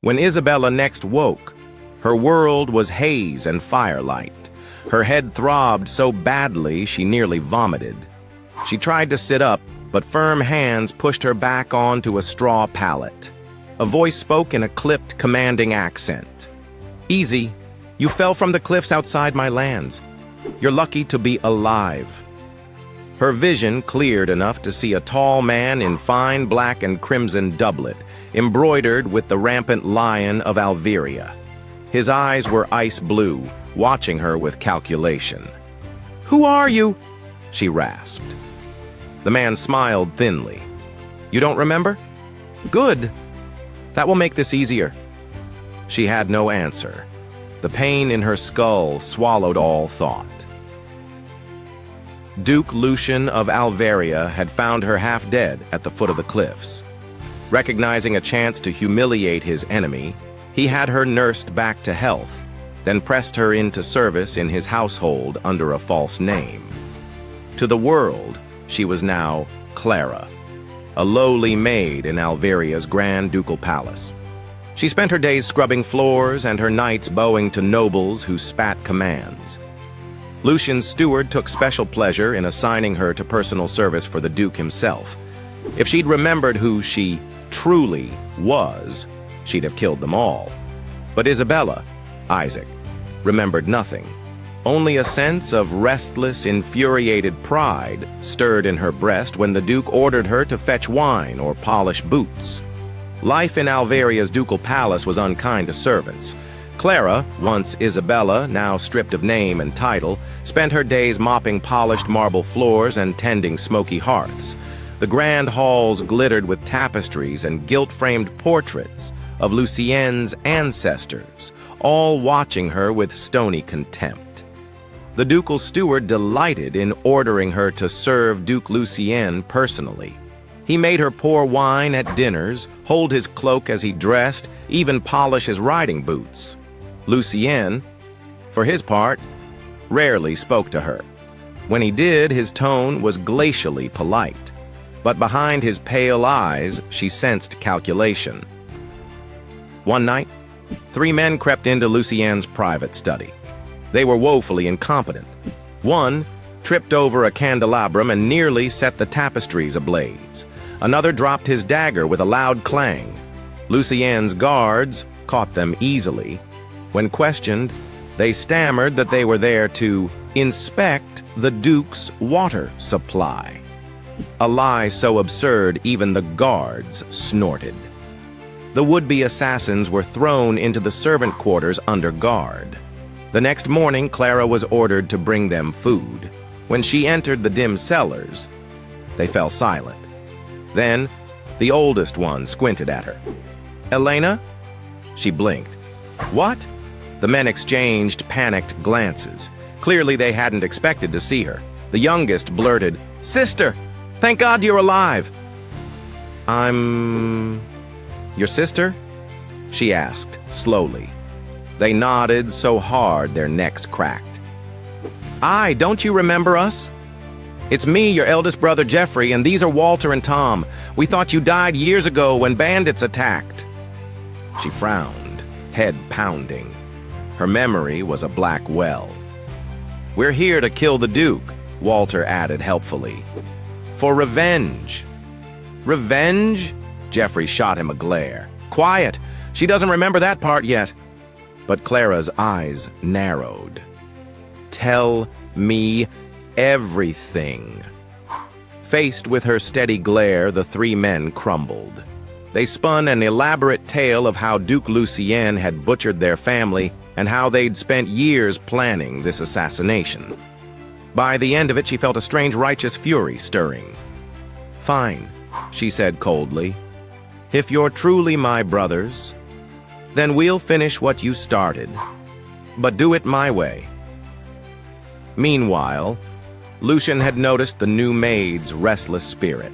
When Isabella next woke, her world was haze and firelight. Her head throbbed so badly she nearly vomited. She tried to sit up, but firm hands pushed her back onto a straw pallet. A voice spoke in a clipped, commanding accent. "Easy. You fell from the cliffs outside my lands. You're lucky to be alive." Her vision cleared enough to see a tall man in fine black and crimson doublet, embroidered with the rampant lion of Alveria. His eyes were ice blue, watching her with calculation. "Who are you?" she rasped. The man smiled thinly. "You don't remember? Good. That will make this easier." She had no answer. The pain in her skull swallowed all thought. Duke Lucien of Alveria had found her half dead at the foot of the cliffs. Recognizing a chance to humiliate his enemy, he had her nursed back to health, then pressed her into service in his household under a false name. To the world, she was now Clara, a lowly maid in Alveria's grand ducal palace. She spent her days scrubbing floors and her nights bowing to nobles who spat commands. Lucien's steward took special pleasure in assigning her to personal service for the Duke himself. If she'd remembered who she truly was, she'd have killed them all. But Isabella, Isaac, remembered nothing. Only a sense of restless, infuriated pride stirred in her breast when the Duke ordered her to fetch wine or polish boots. Life in Alveria's ducal palace was unkind to servants. Clara, once Isabella, now stripped of name and title, spent her days mopping polished marble floors and tending smoky hearths. The grand halls glittered with tapestries and gilt-framed portraits of Lucien's ancestors, all watching her with stony contempt. The ducal steward delighted in ordering her to serve Duke Lucien personally. He made her pour wine at dinners, hold his cloak as he dressed, even polish his riding boots. Lucien, for his part, rarely spoke to her. When he did, his tone was glacially polite. But behind his pale eyes, she sensed calculation. One night, 3 men crept into Lucien's private study. They were woefully incompetent. One tripped over a candelabrum and nearly set the tapestries ablaze. Another dropped his dagger with a loud clang. Lucien's guards caught them easily. When questioned, they stammered that they were there to inspect the Duke's water supply. A lie so absurd even the guards snorted. The would-be assassins were thrown into the servant quarters under guard. The next morning, Clara was ordered to bring them food. When she entered the dim cellars, they fell silent. Then, the oldest one squinted at her. "Elena?" She blinked. "What?" The men exchanged panicked glances. Clearly they hadn't expected to see her. The youngest blurted, "Sister! Thank God you're alive!" "I'm... your sister?" she asked, slowly. They nodded so hard their necks cracked. "Aye, don't you remember us? It's me, your eldest brother Geoffrey, and these are Walter and Tom. We thought you died years ago when bandits attacked." She frowned, head pounding. Her memory was a black well. "We're here to kill the Duke," Walter added helpfully. "For revenge." "Revenge?" Geoffrey shot him a glare. "Quiet! She doesn't remember that part yet." But Clara's eyes narrowed. "Tell me everything." Faced with her steady glare, the 3 men crumbled. They spun an elaborate tale of how Duke Lucien had butchered their family and how they'd spent years planning this assassination. By the end of it, she felt a strange righteous fury stirring. "Fine," she said coldly. "If you're truly my brothers, then we'll finish what you started, but do it my way." Meanwhile, Lucien had noticed the new maid's restless spirit.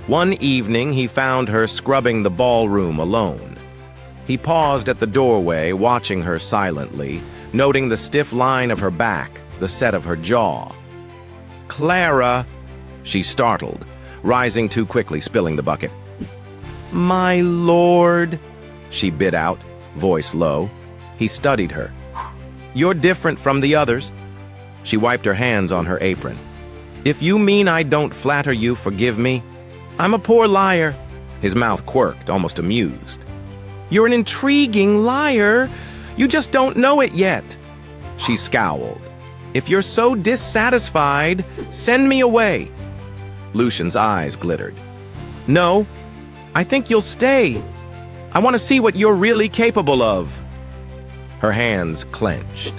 One evening, he found her scrubbing the ballroom alone. He paused at the doorway, watching her silently, noting the stiff line of her back, the set of her jaw. "Clara!" she startled, rising too quickly, spilling the bucket. "My lord!" she bit out, voice low. He studied her. "You're different from the others." She wiped her hands on her apron. "If you mean I don't flatter you, forgive me. I'm a poor liar." His mouth quirked, almost amused. "You're an intriguing liar. You just don't know it yet." She scowled. "If you're so dissatisfied, send me away." Lucien's eyes glittered. "No, I think you'll stay. I want to see what you're really capable of." Her hands clenched.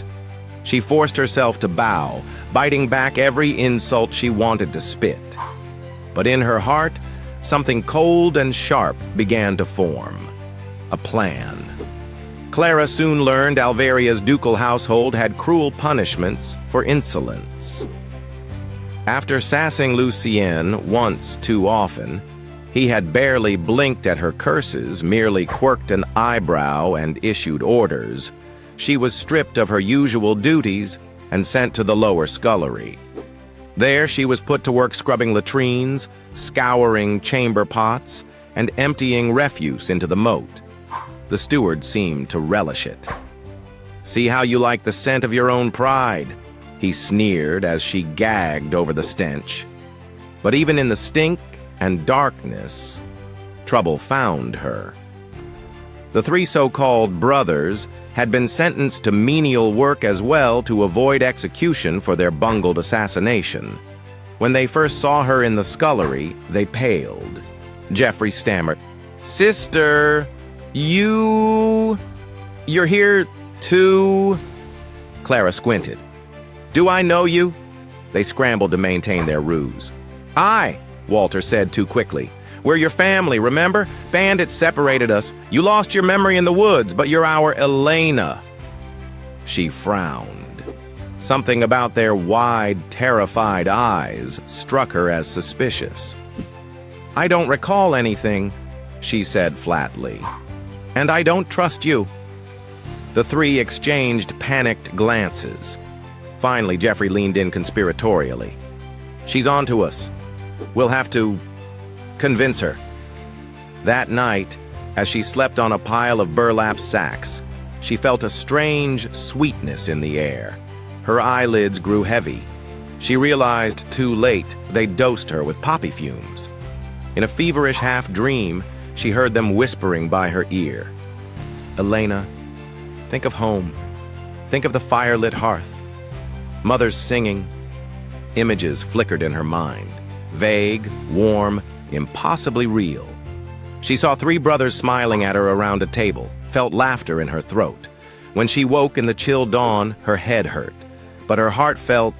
She forced herself to bow, biting back every insult she wanted to spit. But in her heart, something cold and sharp began to form. A plan. Clara soon learned Alvaria's ducal household had cruel punishments for insolence. After sassing Lucien once too often, he had barely blinked at her curses, merely quirked an eyebrow and issued orders. She was stripped of her usual duties and sent to the lower scullery. There she was put to work scrubbing latrines, scouring chamber pots, and emptying refuse into the moat. The steward seemed to relish it. "See how you like the scent of your own pride," he sneered as she gagged over the stench. But even in the stink and darkness, trouble found her. The three so-called brothers had been sentenced to menial work as well to avoid execution for their bungled assassination. When they first saw her in the scullery, they paled. Geoffrey stammered, "Sister, you're here too?" Clara squinted. "Do I know you?" They scrambled to maintain their ruse. "Aye," Walter said too quickly. "We're your family, remember? Bandits separated us. You lost your memory in the woods, but you're our Elena." She frowned. Something about their wide, terrified eyes struck her as suspicious. "I don't recall anything," she said flatly. "And I don't trust you." The three exchanged panicked glances. Finally, Geoffrey leaned in conspiratorially. "She's on to us. We'll have to convince her." That night, as she slept on a pile of burlap sacks, she felt a strange sweetness in the air. Her eyelids grew heavy. She realized too late they'd dosed her with poppy fumes. In a feverish half-dream, she heard them whispering by her ear. "Elena, think of home. Think of the firelit hearth. Mother's singing." Images flickered in her mind. Vague, warm, impossibly real. She saw three brothers smiling at her around a table, felt laughter in her throat. When she woke in the chill dawn, her head hurt, but her heart felt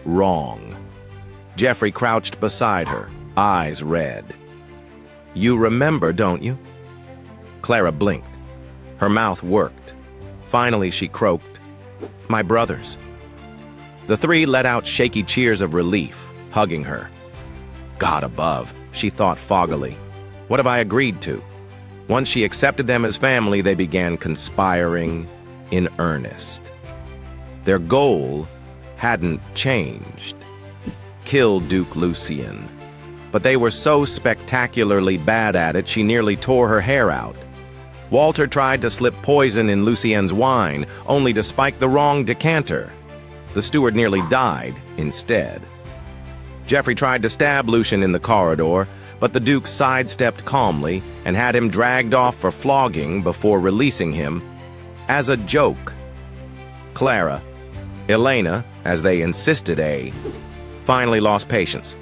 wrong. Geoffrey crouched beside her, eyes red. "You remember, don't you?" Clara blinked. Her mouth worked. Finally, she croaked, "My brothers." The three let out shaky cheers of relief, hugging her. God above, she thought foggily. What have I agreed to? Once she accepted them as family, they began conspiring in earnest. Their goal hadn't changed. Kill Duke Lucien. But they were so spectacularly bad at it, she nearly tore her hair out. Walter tried to slip poison in Lucien's wine, only to spike the wrong decanter. The steward nearly died instead. Geoffrey tried to stab Lucien in the corridor, but the Duke sidestepped calmly and had him dragged off for flogging before releasing him as a joke. Clara, Elena, as they insisted, finally lost patience.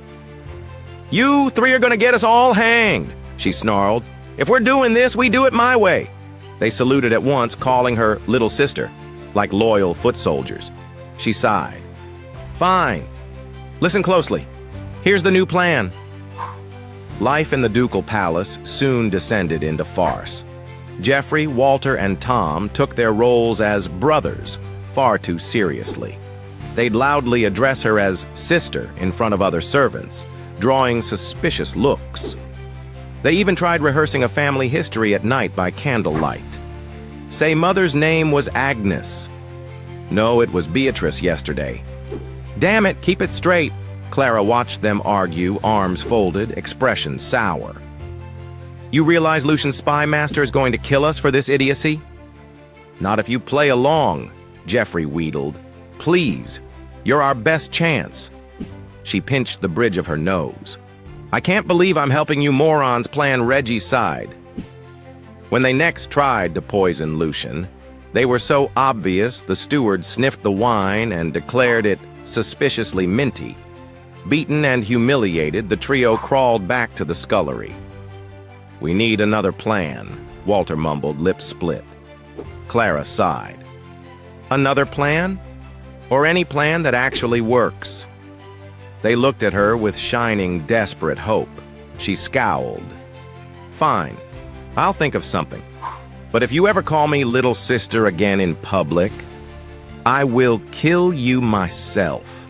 "You three are going to get us all hanged," she snarled. "If we're doing this, we do it my way." They saluted at once, calling her little sister, like loyal foot soldiers. She sighed. "Fine. Listen closely. Here's the new plan." Life in the ducal palace soon descended into farce. Geoffrey, Walter, and Tom took their roles as brothers far too seriously. They'd loudly address her as sister in front of other servants, drawing suspicious looks. They even tried rehearsing a family history at night by candlelight. Say mother's name was Agnes. No, it was Beatrice yesterday. Damn it, keep it straight. Clara watched them argue, arms folded, expression sour. You realize Lucien's spy master is going to kill us for this idiocy? Not if you play along, Jeffrey wheedled. Please, you're our best chance. She pinched the bridge of her nose. I can't believe I'm helping you morons plan Reggie's side. When they next tried to poison Lucien, they were so obvious the steward sniffed the wine and declared it suspiciously minty. Beaten and humiliated, the trio crawled back to the scullery. We need another plan, Walter mumbled, lips split. Clara sighed. Another plan? Or any plan that actually works? They looked at her with shining, desperate hope. She scowled. Fine, I'll think of something. But if you ever call me little sister again in public, I will kill you myself.